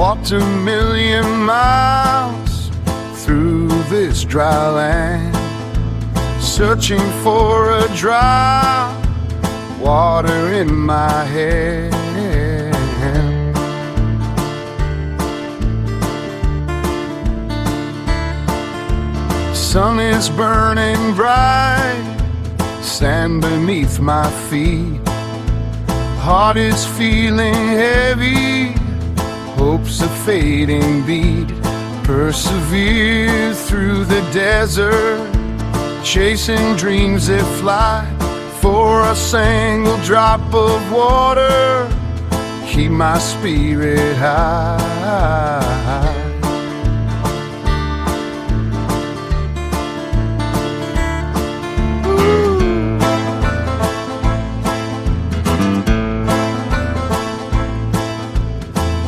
walked 1,000,000 miles through this dry land, searching for a drop, water in my head. Sun is burning bright, sand beneath my feet. Heart is feeling heavy, hope's a fading beat. Persevere through the desert, chasing dreams that fly. For a single drop of water, keep my spirit high.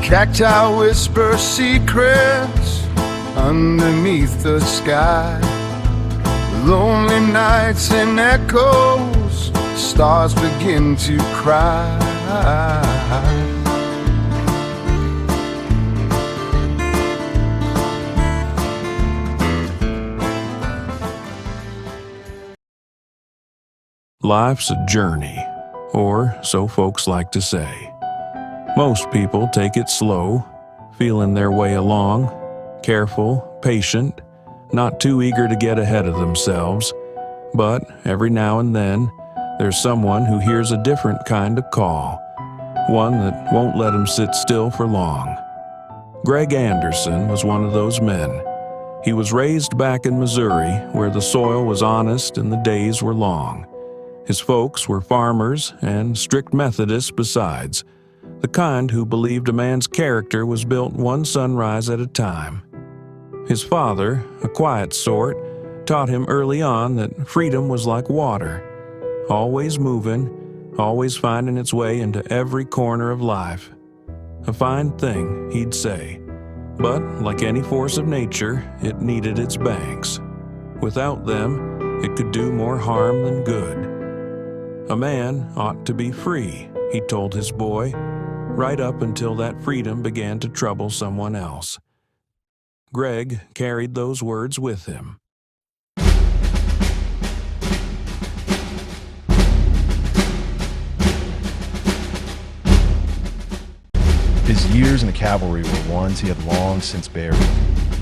Cacti whisper secrets underneath the sky. Lonely nights and echoes, stars begin to cry. Life's a journey, or so folks like to say. Most people take it slow, feeling their way along, careful, patient, not too eager to get ahead of themselves. But every now and then, there's someone who hears a different kind of call, one that won't let him sit still for long. Greg Anderson was one of those men. He was raised back in Missouri, where the soil was honest and the days were long. His folks were farmers and strict Methodists besides, the kind who believed a man's character was built one sunrise at a time. His father, a quiet sort, taught him early on that freedom was like water, always moving, always finding its way into every corner of life. A fine thing, he'd say, but like any force of nature, it needed its banks. Without them, it could do more harm than good. A man ought to be free, he told his boy, right up until that freedom began to trouble someone else. Greg carried those words with him. His years in the cavalry were ones he had long since buried,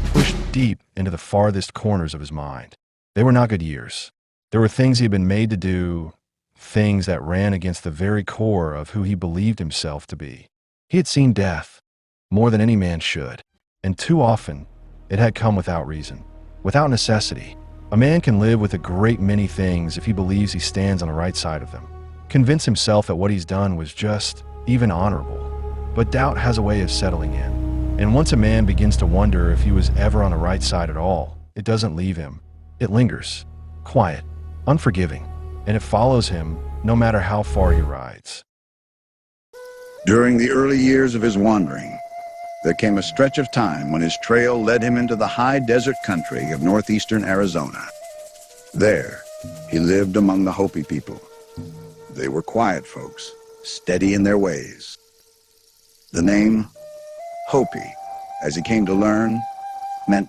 pushed deep into the farthest corners of his mind. They were not good years. There were things he had been made to do, things that ran against the very core of who he believed himself to be. He had seen death, more than any man should, and too often it had come without reason, without necessity. A man can live with a great many things if he believes he stands on the right side of them, convince himself that what he's done was just, even honorable. But doubt has a way of settling in, and once a man begins to wonder if he was ever on the right side at all, it doesn't leave him. It lingers, quiet, unforgiving, and it follows him no matter how far he rides. During the early years of his wandering, there came a stretch of time when his trail led him into the high desert country of northeastern Arizona. There, he lived among the Hopi people. They were quiet folks, steady in their ways. The name, Hopi, as he came to learn, meant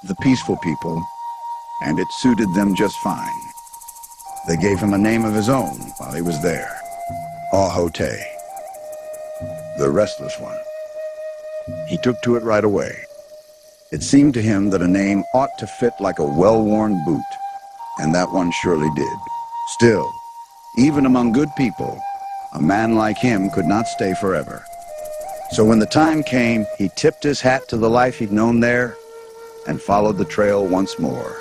the peaceful people, and it suited them just fine. They gave him a name of his own while he was there, Ahote, the restless one. He took to it right away. It seemed to him that a name ought to fit like a well-worn boot, and that one surely did. Still, even among good people, a man like him could not stay forever. So when the time came, he tipped his hat to the life he'd known there and followed the trail once more.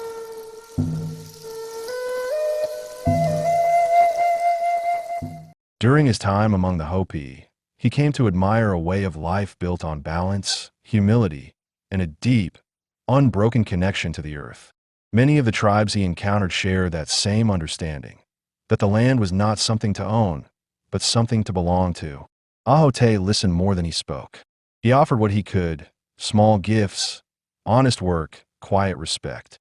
During his time among the Hopi, he came to admire a way of life built on balance, humility, and a deep, unbroken connection to the earth. Many of the tribes he encountered shared that same understanding, that the land was not something to own, but something to belong to. Ahote listened more than he spoke. He offered what he could, small gifts, honest work, quiet respect.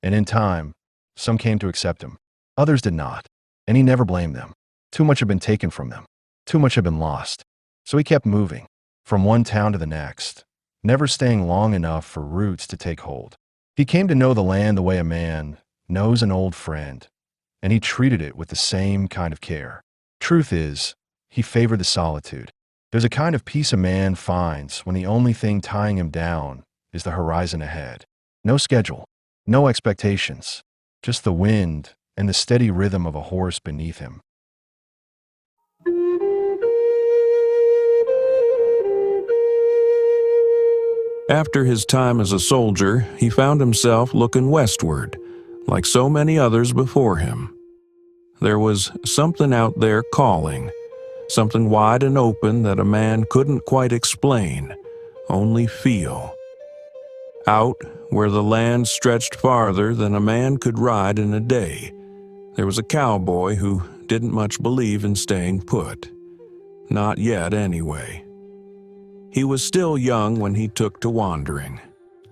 And in time, some came to accept him. Others did not, and he never blamed them. Too much had been taken from them. Too much had been lost. So he kept moving, from one town to the next, never staying long enough for roots to take hold. He came to know the land the way a man knows an old friend, and he treated it with the same kind of care. Truth is, he favored the solitude. There's a kind of peace a man finds when the only thing tying him down is the horizon ahead. No schedule, no expectations, just the wind and the steady rhythm of a horse beneath him. After his time as a soldier, he found himself looking westward, like so many others before him. There was something out there calling, something wide and open that a man couldn't quite explain, only feel. Out where the land stretched farther than a man could ride in a day, there was a cowboy who didn't much believe in staying put. Not yet, anyway. He was still young when he took to wandering.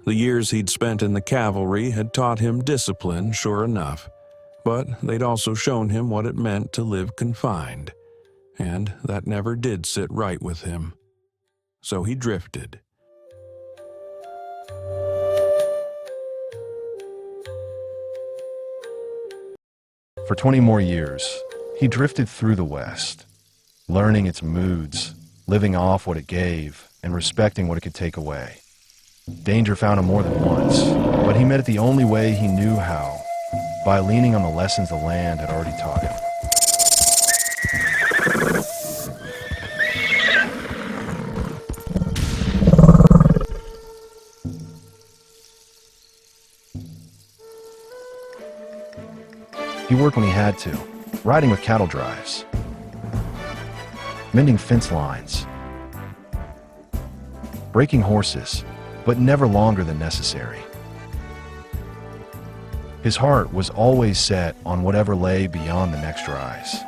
The years he'd spent in the cavalry had taught him discipline, sure enough, but they'd also shown him what it meant to live confined, and that never did sit right with him. So he drifted. For 20 more years, he drifted through the West, learning its moods, living off what it gave, and respecting what it could take away. Danger found him more than once, but he met it the only way he knew how, by leaning on the lessons the land had already taught him. He worked when he had to, riding with cattle drives, mending fence lines, breaking horses, but never longer than necessary. His heart was always set on whatever lay beyond the next rise.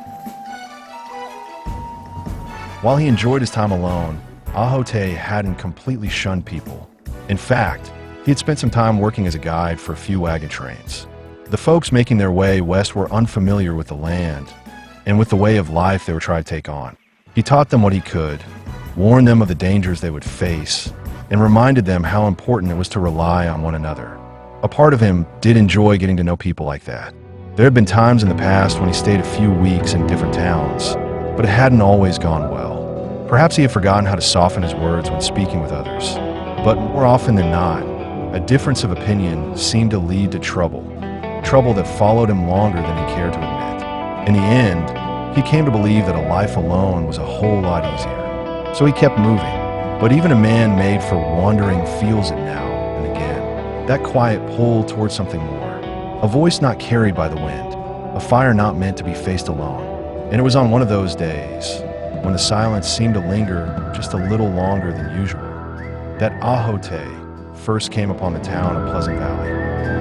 While he enjoyed his time alone, Ahote hadn't completely shunned people. In fact, he had spent some time working as a guide for a few wagon trains. The folks making their way west were unfamiliar with the land and with the way of life they were trying to take on. He taught them what he could, warned them of the dangers they would face, and reminded them how important it was to rely on one another. A part of him did enjoy getting to know people like that. There had been times in the past when he stayed a few weeks in different towns, but it hadn't always gone well. Perhaps he had forgotten how to soften his words when speaking with others, but more often than not, a difference of opinion seemed to lead to trouble that followed him longer than he cared to admit. In the end, he came to believe that a life alone was a whole lot easier. So he kept moving. But even a man made for wandering feels it now and again. That quiet pull towards something more. A voice not carried by the wind. A fire not meant to be faced alone. And it was on one of those days, when the silence seemed to linger just a little longer than usual, that Ahote first came upon the town of Pleasant Valley.